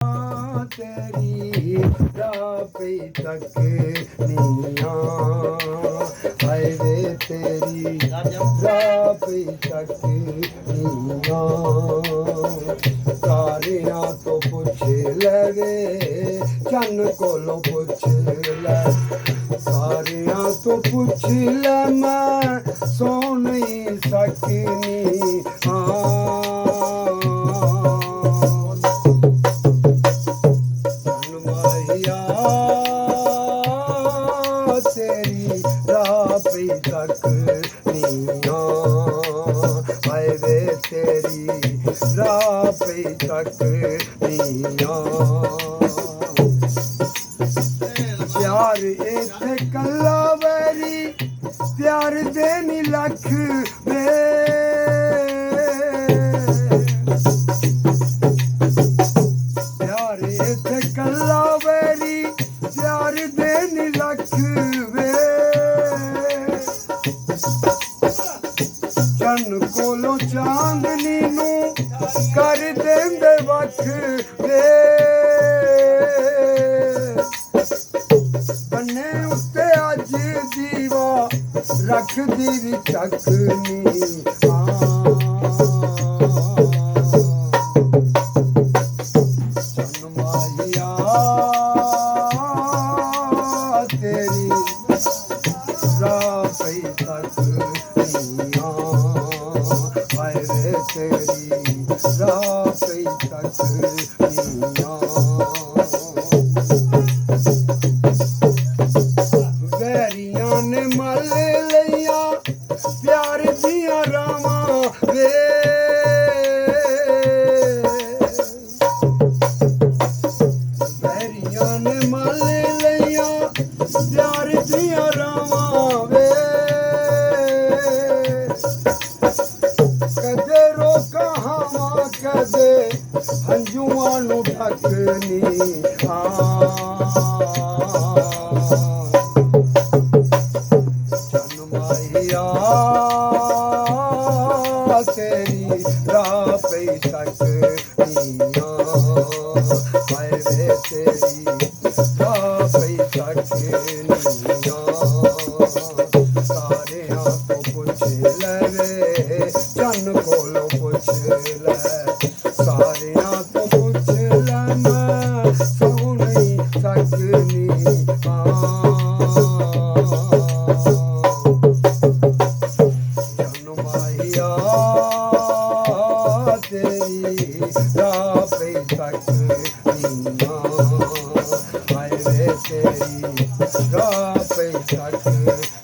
तेरी राह पे तकनिया हाय वे तेरी राह पे तकनिया सारियां तो पुछ लवे चन कोलों पुछ ले सारियां तो पुछ ले मैं सो नहीं सकनी तेरी राह पे तकनिया हाय वे तेरी राह पे तकनिया प्यार इत्थे कल्ला वैरी प्यार देनी लख वे प्यार इत्थे कल्ला वैरी प्यार देनी लख वे चन कोलों चांदनी नू कर देंदे वख वे बन्ने उत्ते अज दीवा रख दी भी चकनी चन माहिया तेरी राह पे तकनिया हाय वे तेरी राह पे तकनिया वैरियां ने मल लिया प्यार दियां रावां वे वैरियां ने मल लिया प्यार दियां रावां वे कदे रोका हावां कदे हंजुआं नू ढकनी चन माहिया तेरी राह पे तकनिया हाय वे तेरी राह पे तकनिया सारियां तो पुछ लवे चन कोलों पुछ ले सारियां तो पुछ ले मैं सो नहीं सकनी चन माहिया तेरी राह पे तकनिया हाय वे तेरी राह पे तकनिया